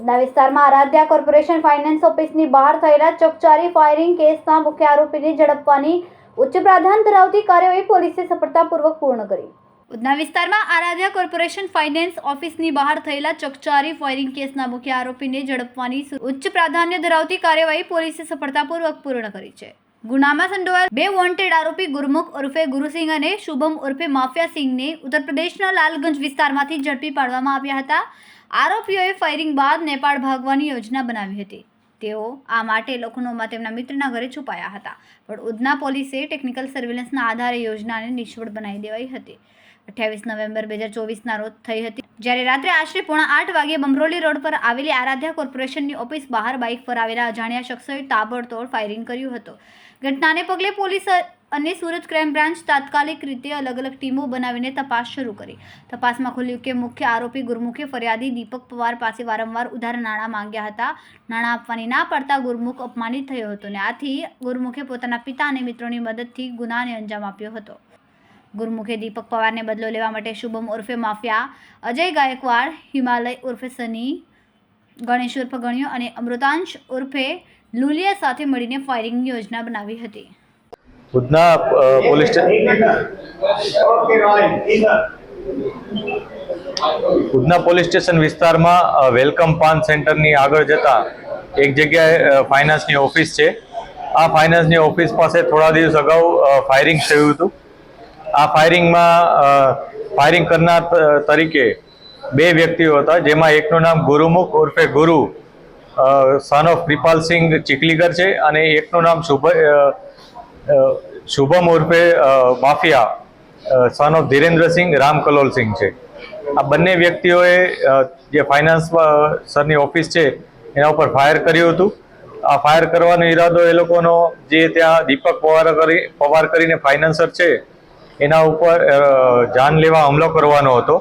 ઉધના વિસ્તારમાં Aaradhya corporation finance ઓફિસની બહાર થયેલા ચકચારી ફાયરિંગ કેસના મુખ્ય આરોપીને ઝડપવાની ઉચ્ચ પ્રાધાન્ય ધરાવતી કાર્યવાહી પોલીસે સફળતાપૂર્વક પૂર્ણ કરી। ઉધના વિસ્તારમાં આરાધ્યા કોર્પોરેશન ફાઇનાન્સ ઓફિસની બહાર થયેલા ચકચારી ફાયરિંગ કેસના મુખ્ય આરોપીને ઝડપવાની ઉચ્ચ પ્રાધાન્ય ધરાવતી કાર્યવાહી પોલીસે સફળતાપૂર્વક પૂર્ણ કરી છે। ગુનામાં સંડોવાયેલ બે વોન્ટેડ આરોપી ગુરમુખ ઉર્ફે ગુરુસિંહ અને શુભમ ઉર્ફે માફિયા સિંહને ઉત્તર પ્રદેશના લાલગંજ વિસ્તારમાંથી ઝડપી પાડવામાં આવ્યા હતા। આરોપીઓએ ફાયરિંગ બાદ નેપાળ ભાગવાની યોજના બનાવી હતી। તેઓ આ માટે લખનૌમાં તેમના મિત્રના ઘરે છુપાયા હતા, પણ ઉધના પોલીસે ટેકનિકલ સર્વેલન્સના આધારે યોજનાને નિષ્ફળ બનાવી દેવાઈ હતી। 28 નવેમ્બર 2024ના રોજ થઈ હતી, જ્યારે રાત્રે આશરે 8:30 વાગ્યે બમરોલી રોડ પર આવેલી આરાધ્યા કોર્પોરેશનની ઓફિસ બહાર બાઇક પર આવેલા અજાણ્યા શખ્સોએ તાબડતોડ ફાયરિંગ કર્યું હતું। ઘટનાને પગલે પોલીસ અને સુરત ક્રાઇમ બ્રાન્ચ તાત્કાલિક રીતે અલગ અલગ ટીમો બનાવીને તપાસ શરૂ કરી। તપાસમાં ખુલ્યું કે મુખ્ય આરોપી ગુરમુખે ફરિયાદી દીપક પવાર પાસે વારંવાર ઉધાર નાણાં માંગ્યા હતા। નાણાં આપવાની ના પાડતા ગુરમુખ અપમાનિત થયો હતો અને આથી ગુરમુખે પોતાના પિતા અને મિત્રોની મદદથી ગુનાને અંજામ આપ્યો હતો। ગુરમુખે દીપક પવારને બદલો લેવા માટે શુભમ ઉર્ફે માફિયા, અજય ગાયકવાડ, હિમાલય ઉર્ફે સની, ગણેશ ઉર્ફે ગણ્યો અને અમૃતાંશ ઉર્ફે લુલિયા સાથે મળીને ફાયરિંગની યોજના બનાવી હતી। ઉધના પોલીસ સ્ટેશન વિસ્તારમાં વેલકમ પાન સેન્ટરની આગળ જતા એક જગ્યાએ ફાઇનાન્સની ઓફિસ છે। આ ફાઇનાન્સની ઓફિસ પાસે થોડા દિવસ અગાઉ ફાયરિંગ થયું હતું। આ ફાયરિંગ કરનાર તરીકે બે વ્યક્તિઓ હતા, જેમાં એકનું નામ ગુરુમુખ ઉર્ફે ગુરુ સન ઓફ કૃપાલસિંહ ચીખલીગર છે અને એકનું નામ શુભમ ઉર્ફે માફિયા સન ઓફ ધીરેન્દ્રસિંહ રામકલોલસિંહ છે। આ બંને વ્યક્તિઓએ જે ફાઇનાન્સ સરની ઓફિસ છે એના ઉપર ફાયર કર્યું હતું। આ ફાયર કરવાનો ઈરાદો એ લોકોનો જે ત્યાં દીપક પવાર કરીને ફાઇનાન્સર છે એના ઉપર જાનલેવા હુમલો કરવાનો હતો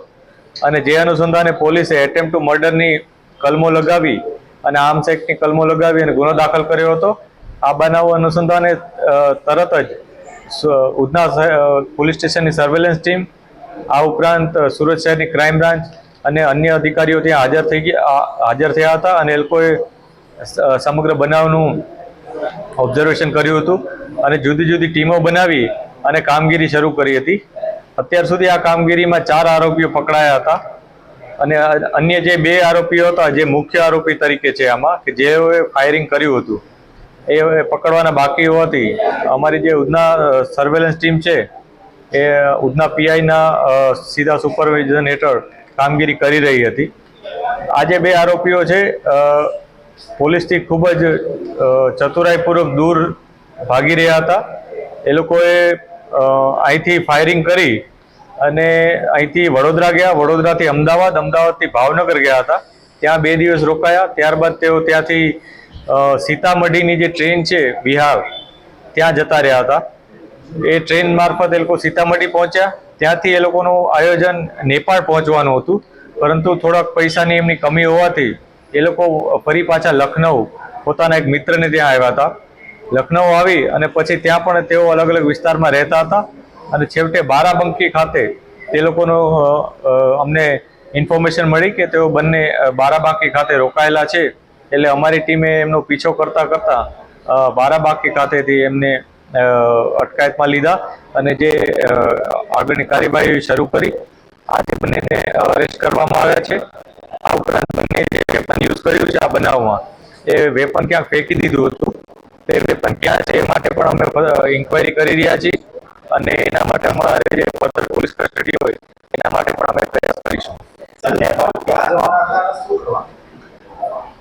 અને જે અનુસંધાને પોલીસે એટેમ્પ્ટ ટુ મર્ડરની કલમો લગાવી અને આર્મ્સ એક્ટની કલમો લગાવી અને ગુનો દાખલ કર્યો હતો। આ બનાવ અનુસંધાને તરત જ ઉધના પોલીસ સ્ટેશનની સર્વેલન્સ ટીમ, આ ઉપરાંત સુરત શહેરની ક્રાઇમ બ્રાન્ચ અને અન્ય અધિકારીઓ ત્યાં હાજર થયા હતા અને એ લોકોએ સમગ્ર બનાવનું ઓબ્ઝર્વેશન કર્યું હતું અને જુદી જુદી ટીમો બનાવી અને કામગીરી શરૂ કરી હતી। અત્યાર સુધી આ કામગીરીમાં 4 આરોપીઓ પકડાયા હતા અને અન્ય જે 2 આરોપીઓ હતા, જે મુખ્ય આરોપી તરીકે છે આમાં, કે જેઓએ ફાયરિંગ કર્યું હતું, એ પકડવાના બાકી હોવાથી અમારી જે ઉધના સર્વેલન્સ ટીમ છે એ ઉધના પીઆઈના સીધા સુપરવિઝન હેઠળ કામગીરી કરી રહી હતી। આ જે 2 આરોપીઓ છે પોલીસથી ખૂબ જ ચતુરાઈપૂર્વક દૂર ભાગી રહ્યા હતા। એ લોકોએ અહીંથી ફાયરિંગ કરી અને અહીંથી વડોદરા ગયા, વડોદરાથી અમદાવાદ, અમદાવાદથી ભાવનગર ગયા હતા। ત્યાં 2 દિવસ રોકાયા। ત્યારબાદ તેઓ ત્યાંથી સીતામઢીની જે ટ્રેન છે બિહાર, ત્યાં જતા રહ્યા હતા। એ ટ્રેન મારફત એ લોકો સીતામઢી પહોંચ્યા। ત્યાંથી એ લોકોનું આયોજન નેપાળ પહોંચવાનું હતું, પરંતુ થોડાક પૈસાની એમની કમી હોવાથી એ લોકો ફરી પાછા લખનઉ પોતાના એક મિત્રને ત્યાં આવ્યા હતા। લખનઉ આવી અને પછી ત્યાં પણ તેઓ અલગ અલગ વિસ્તારમાં રહેતા હતા અને છેવટે બારાબંકી ખાતે તે લોકોનો અમને ઇન્ફોર્મેશન મળી કે તેઓ બંને બારાબાંકી ખાતે રોકાયેલા છે। એટલે અમારી ટીમે એમનો પીછો કરતા બારાબાંકી ખાતેથી એમને અટકાયતમાં લીધા અને જે આગળની કાર્યવાહી શરૂ કરી। આજે બંનેને અરેસ્ટ કરવામાં આવ્યા છે। આ ઉપરાંત બંને જે વેપન યુઝ કર્યું છે આ બનાવમાં, એ વેપન ક્યાંક ફેંકી દીધું હતું। તે વેપન ક્યાં છે એ માટે પણ અમે ઇન્ક્વાયરી કરી રહ્યા છીએ અને એના માટે અમારે જે ફર્ધર પોલીસ કસ્ટડી હોય એના માટે પણ અમે પ્રયાસ કરીશું।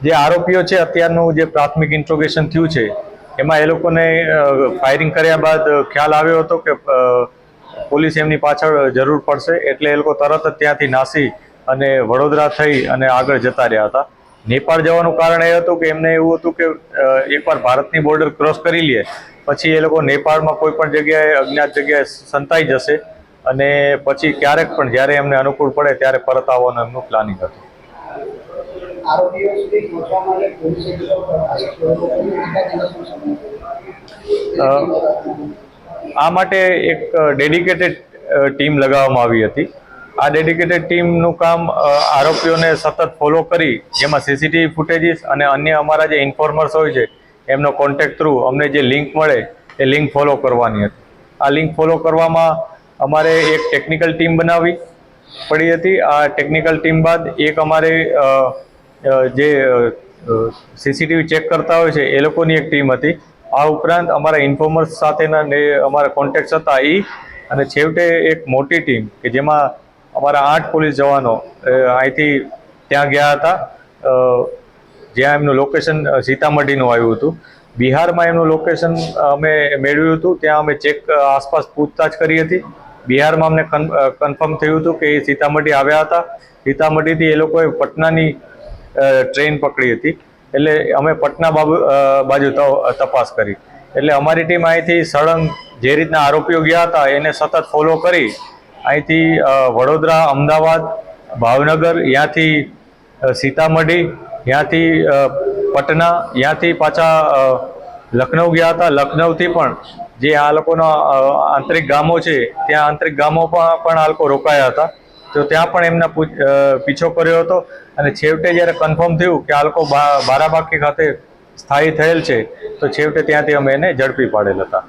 જે આરોપીઓ છે, અત્યારનું જે પ્રાથમિક ઇન્ટ્રોગેશન થયું છે એમાં એ લોકોને ફાયરિંગ કર્યા બાદ ખ્યાલ આવ્યો હતો કે પોલીસ એમની પાછળ જરૂર પડશે, એટલે એ લોકો તરત જ ત્યાંથી નાસી અને વડોદરા થઈ અને આગળ જતા રહ્યા હતા। નેપાળ જવાનું કારણ એ હતું કે એમને એવું હતું કે એકવાર ભારતની બોર્ડર ક્રોસ કરી લે પછી એ લોકો નેપાળમાં કોઈ પણ જગ્યાએ અજ્ઞાત જગ્યાએ સંતાઈ જશે અને પછી ક્યારેક પણ જ્યારે એમને અનુકૂળ પડે ત્યારે પરત આવવાનું એમનું પ્લાનિંગ હતું। આ માટે એક ડેડિકેટેડ ટીમ લગાવવામાં આવી હતી આ ડેડિકેટેડ ટીમનું કામ આરોપીઓને સતત ફોલો કરી, જેમાં સીસીટીવી ફૂટેજીસ અને અન્ય અમારા જે ઇન્ફોર્મર્સ હોય છે એમનો કોન્ટેક્ટ થ્રુ અમને જે લિંક મળે એ લિંક ફોલો કરવાની હતી. આ લિંક ફોલો કરવામાં અમારે એક ટેકનિકલ ટીમ બનાવવી પડી હતી. આ ટેકનિકલ ટીમ બાદ એક અમારે જે સીસીટીવી ચેક કરતા હોય છે એ લોકોની એક ટીમ હતી. આ ઉપરાંત અમારા ઇન્ફોર્મર્સ સાથેના અમારા કોન્ટેક્ટ્સ હતા અને છેવટે એક મોટી ટીમ કે જેમાં અમારા 8 પોલીસ જવાનો અહીંથી ત્યાં ગયા હતા, જ્યાં એમનું લોકેશન સીતામઢીનું આવ્યું હતું. બિહારમાં એમનું લોકેશન અમે મેળવ્યું હતું, ત્યાં અમે આસપાસ પૂછતાછ કરી હતી. બિહારમાં અમને કન્ફર્મ થયું હતું કે એ સીતામઢી આવ્યા હતા. સીતામઢીથી એ લોકોએ પટનાની ટ્રેન પકડી હતી, એટલે અમે પટના બાજુ તપાસ કરી. એટલે અમારી ટીમ અહીંથી સળંગ જે રીતના આરોપીઓ ગયા હતા એને સતત ફોલો કરી અહીંથી વડોદરા, અમદાવાદ, ભાવનગર, ત્યાંથી સીતામઢી, ત્યાંથી પટના, ત્યાંથી પાછા લખનઉ ગયા હતા. લખનઉથી પણ જે આ લોકોના આંતરિક ગામો છે ત્યાં આંતરિક ગામો પણ આ લોકો રોકાયા હતા, તો ત્યાં પણ એમના પીછો કર્યો હતો. અને છેવટે જ્યારે કન્ફર્મ થયું કે આ લોકો બારાબાંકી ખાતે સ્થાયી થયેલ છે, તો છેવટે ત્યાંથી અમે એને ઝડપી પાડેલ હતા.